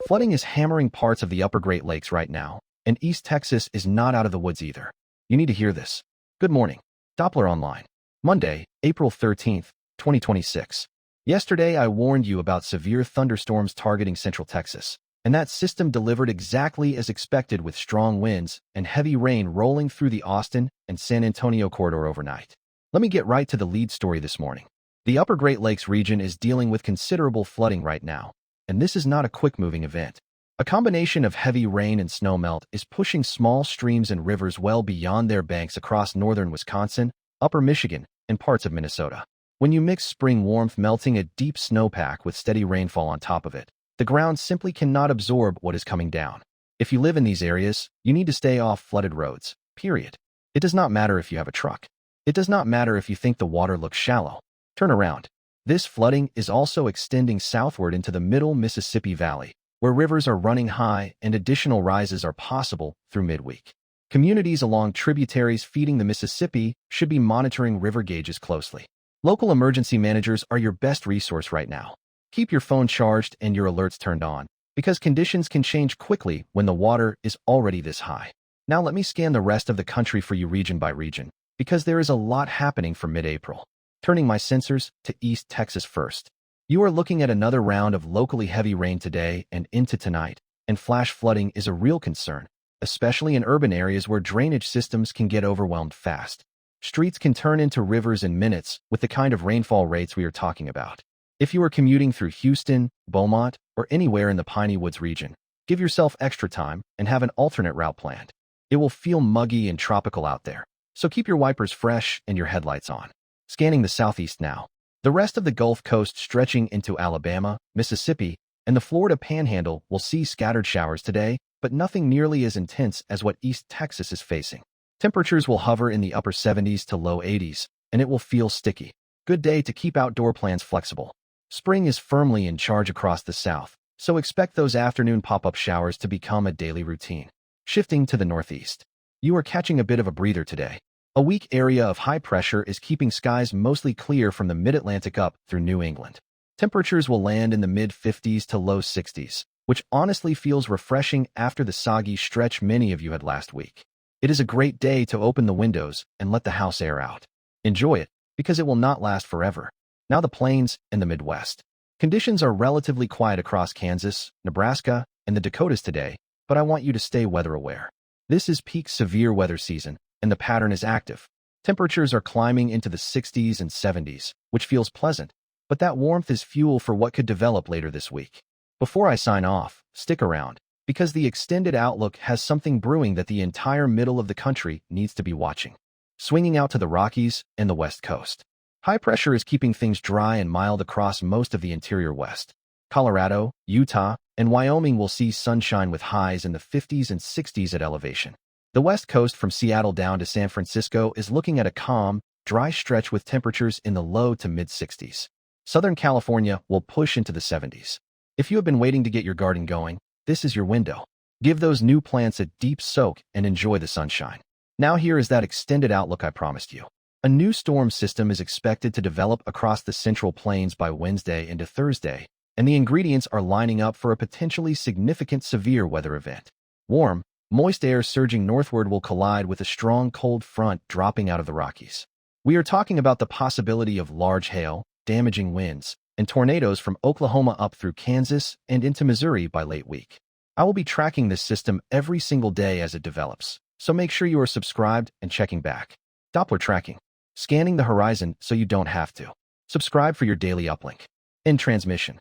Flooding is hammering parts of the upper Great Lakes right now, and East Texas is not out of the woods either. You need to hear this. Good morning. Doppler Online. Monday, April 13th, 2026. Yesterday, I warned you about severe thunderstorms targeting Central Texas, and that system delivered exactly as expected with strong winds and heavy rain rolling through the Austin and San Antonio corridor overnight. Let me get right to the lead story this morning. The upper Great Lakes region is dealing with considerable flooding right now, and this is not a quick-moving event. A combination of heavy rain and snowmelt is pushing small streams and rivers well beyond their banks across northern Wisconsin, upper Michigan, and parts of Minnesota. When you mix spring warmth melting a deep snowpack with steady rainfall on top of it, the ground simply cannot absorb what is coming down. If you live in these areas, you need to stay off flooded roads, period. It does not matter if you have a truck. It does not matter if you think the water looks shallow. Turn around. This flooding is also extending southward into the middle Mississippi Valley, where rivers are running high and additional rises are possible through midweek. Communities along tributaries feeding the Mississippi should be monitoring river gauges closely. Local emergency managers are your best resource right now. Keep your phone charged and your alerts turned on, because conditions can change quickly when the water is already this high. Now let me scan the rest of the country for you region by region, because there is a lot happening for mid-April. Turning my sensors to East Texas first. You are looking at another round of locally heavy rain today and into tonight, and flash flooding is a real concern, especially in urban areas where drainage systems can get overwhelmed fast. Streets can turn into rivers in minutes with the kind of rainfall rates we are talking about. If you are commuting through Houston, Beaumont, or anywhere in the Piney Woods region, give yourself extra time and have an alternate route planned. It will feel muggy and tropical out there, so keep your wipers fresh and your headlights on. Scanning the southeast now. The rest of the Gulf Coast stretching into Alabama, Mississippi, and the Florida Panhandle will see scattered showers today, but nothing nearly as intense as what East Texas is facing. Temperatures will hover in the upper 70s to low 80s, and it will feel sticky. Good day to keep outdoor plans flexible. Spring is firmly in charge across the south, so expect those afternoon pop-up showers to become a daily routine. Shifting to the northeast. You are catching a bit of a breather today. A weak area of high pressure is keeping skies mostly clear from the mid-Atlantic up through New England. Temperatures will land in the mid-50s to low 60s, which honestly feels refreshing after the soggy stretch many of you had last week. It is a great day to open the windows and let the house air out. Enjoy it, because it will not last forever. Now the plains and the Midwest. Conditions are relatively quiet across Kansas, Nebraska, and the Dakotas today, but I want you to stay weather aware. This is peak severe weather season, and the pattern is active. Temperatures are climbing into the 60s and 70s, which feels pleasant, but that warmth is fuel for what could develop later this week. Before I sign off, stick around, because the extended outlook has something brewing that the entire middle of the country needs to be watching. Swinging out to the Rockies and the West Coast. High pressure is keeping things dry and mild across most of the interior West. Colorado, Utah, and Wyoming will see sunshine with highs in the 50s and 60s at elevation. The West Coast from Seattle down to San Francisco is looking at a calm, dry stretch with temperatures in the low to mid-60s. Southern California will push into the 70s. If you have been waiting to get your garden going, this is your window. Give those new plants a deep soak and enjoy the sunshine. Now here is that extended outlook I promised you. A new storm system is expected to develop across the Central Plains by Wednesday into Thursday, and the ingredients are lining up for a potentially significant severe weather event. Warm, moist air surging northward will collide with a strong cold front dropping out of the Rockies. We are talking about the possibility of large hail, damaging winds, and tornadoes from Oklahoma up through Kansas and into Missouri by late week. I will be tracking this system every single day as it develops, so make sure you are subscribed and checking back. Doppler tracking. Scanning the horizon so you don't have to. Subscribe for your daily uplink. End transmission.